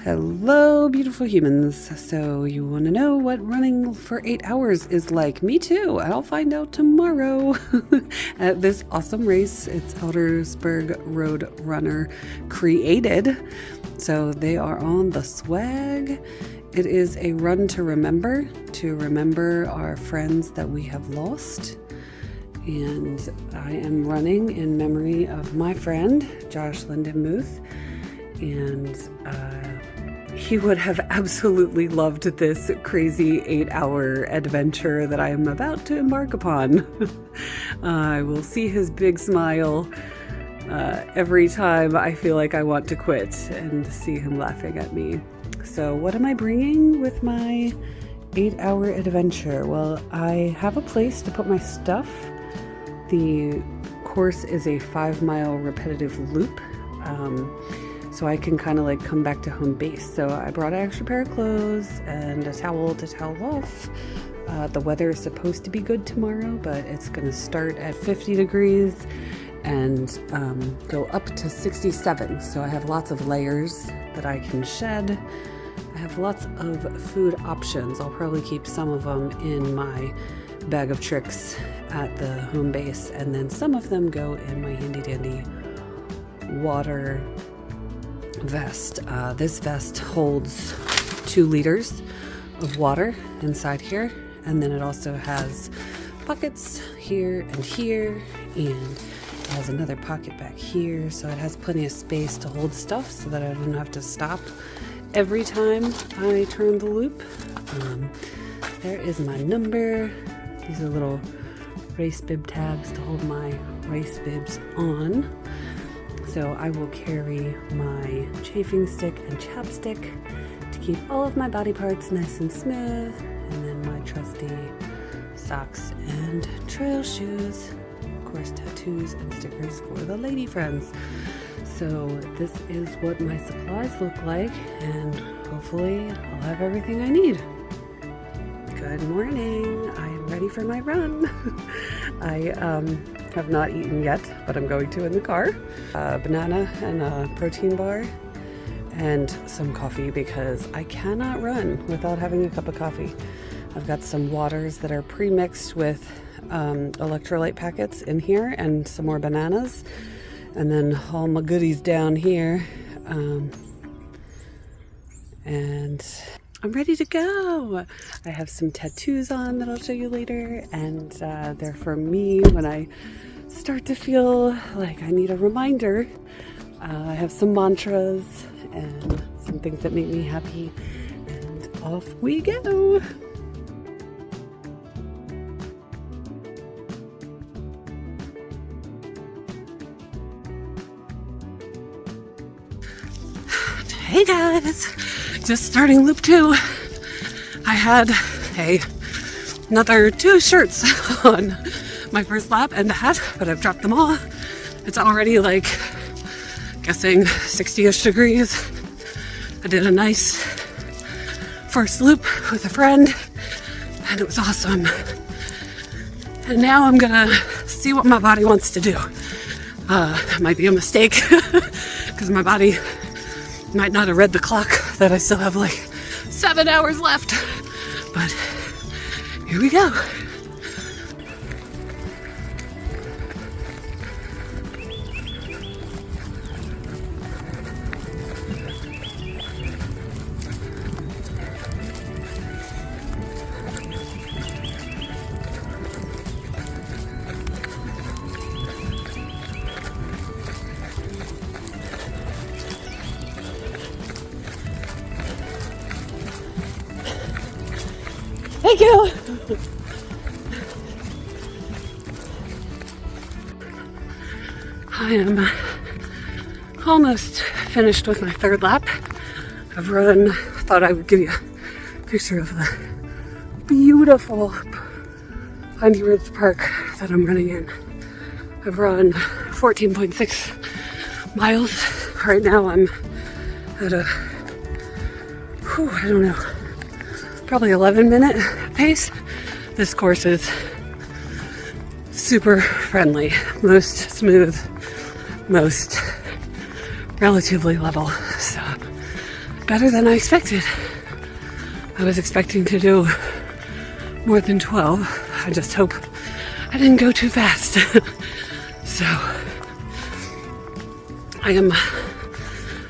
Hello, beautiful humans. So you want to know what running for 8 hours is like? Me too. I'll find out tomorrow at this awesome race. It's Eldersburg Road Runner created. So they are on the swag. It is a run to remember our friends that we have lost. And I am running in memory of my friend, Josh Lindenmuth. And he would have absolutely loved this crazy 8-hour adventure that I am about to embark upon. I will see his big smile every time I feel like I want to quit and see him laughing at me. So what am I bringing with my 8-hour adventure? Well, I have a place to put my stuff. The course is a 5-mile repetitive loop. So I can kind of like come back to home base. So I brought an extra pair of clothes and a towel to towel off. The weather is supposed to be good tomorrow, but it's going to start at 50 degrees and go up to 67. So I have lots of layers that I can shed. I have lots of food options. I'll probably keep some of them in my bag of tricks at the home base, and then some of them go in my handy dandy water vest. This vest holds 2 liters of water inside here, and then it also has pockets here and here, and it has another pocket back here, so it has plenty of space to hold stuff so that I don't have to stop every time I turn the loop. There is my number. These are little race bib tabs to hold my race bibs on. So I will carry my chafing stick and chapstick to keep all of my body parts nice and smooth, and then my trusty socks and trail shoes, of course tattoos and stickers for the lady friends. So this is what my supplies look like, and hopefully I'll have everything I need. Good morning. I am ready for my run. I have not eaten yet, but I'm going to in the car. A banana and a protein bar and some coffee, because I cannot run without having a cup of coffee. I've got some waters that are pre-mixed with electrolyte packets in here and some more bananas, and then all my goodies down here. And I'm ready to go. I have some tattoos on that I'll show you later, and they're for me when I start to feel like I need a reminder. I have some mantras and some things that make me happy, and off we go. Hey guys, just starting loop 2. I had another 2 shirts on my first lap and a hat, but I've dropped them all. It's already like, guessing 60-ish degrees. I did a nice first loop with a friend, and it was awesome. And now I'm gonna see what my body wants to do. It might be a mistake, because my body might not have read the clock that I still have like 7 hours left, but here we go. Thank you. I am almost finished with my 3rd lap. I've run, thought I would give you a picture of the beautiful Piney Ridge Park that I'm running in. I've run 14.6 miles. Right now I'm at a, I don't know, probably 11-minute pace. This course is super friendly, most smooth, most relatively level. So better than I expected. I was expecting to do more than 12. I just hope I didn't go too fast. So I am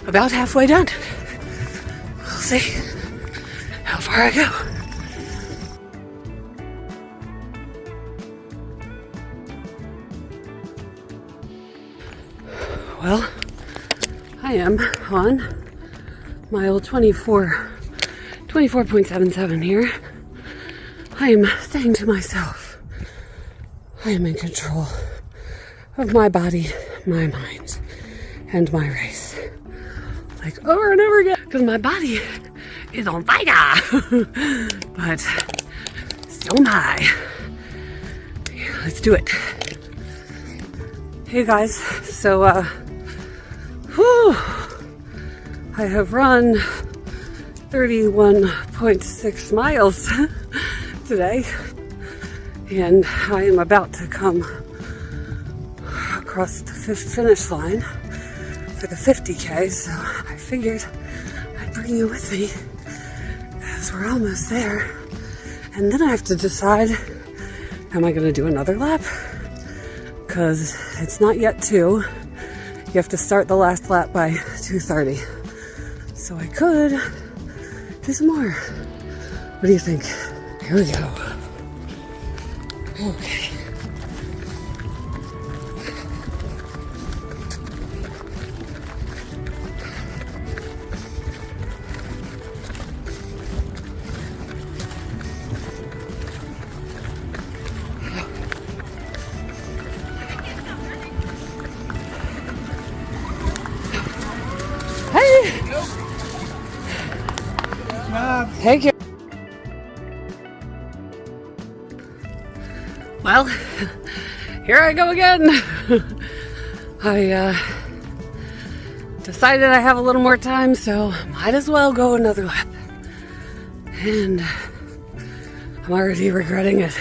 about halfway done. We'll see how far I go. Well, I am on mile 24.77 here. I am saying to myself, I am in control of my body, my mind, and my race. Like over and over again, because my body is on fire. But so am I. Let's do it. Hey guys, so I have run 31.6 miles today, and I am about to come across the finish line for the 50K, so I figured I'd bring you with me because we're almost there. And then I have to decide, am I going to do another lap? Because it's not yet 2. You have to start the last lap by 2:30. So I could do some more. What do you think? Here we go. Okay. Hey, Karen. Well, here I go again. I decided I have a little more time, so might as well go another lap. And I'm already regretting it.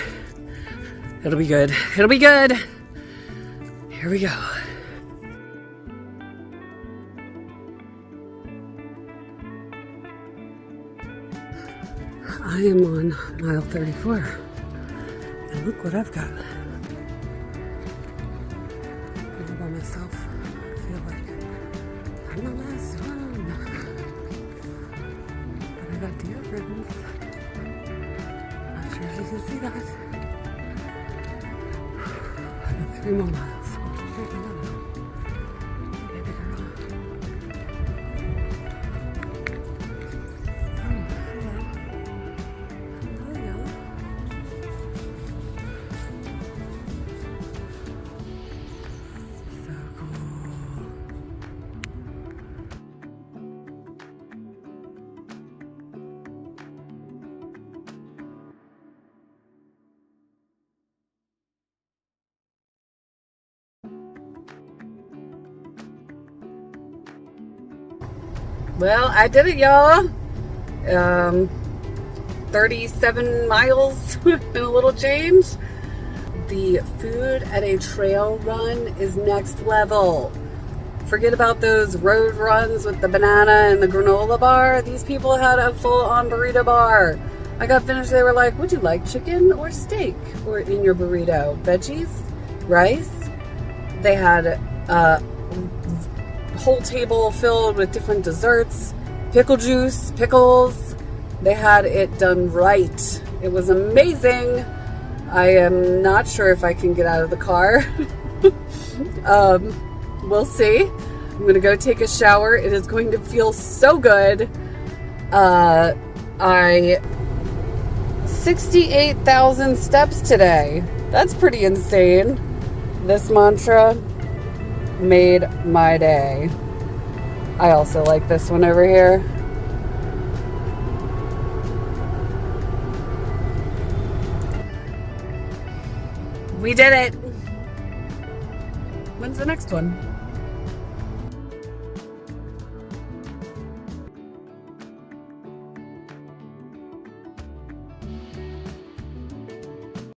It'll be good. It'll be good. Here we go. I am on mile 34, and look what I've got. I'm by myself. I feel like I'm the last one. But I got dear friends. Not sure if you can see that. I got 3 more miles. Hey, baby girl. Well, I did it, y'all. 37 miles and a little change. The food at a trail run is next level. Forget about those road runs with the banana and the granola bar. These people had a full-on burrito bar. I got finished, they were like, would you like chicken or steak or in your burrito? Veggies? Rice? They had whole table filled with different desserts, pickle juice, pickles. They had it done right. It was amazing. I am not sure if I can get out of the car. We'll see. I'm gonna go take a shower. It is going to feel so good. 68,000 steps today. That's pretty insane. This mantra made my day. I also like this one over here. We did it. When's the next one?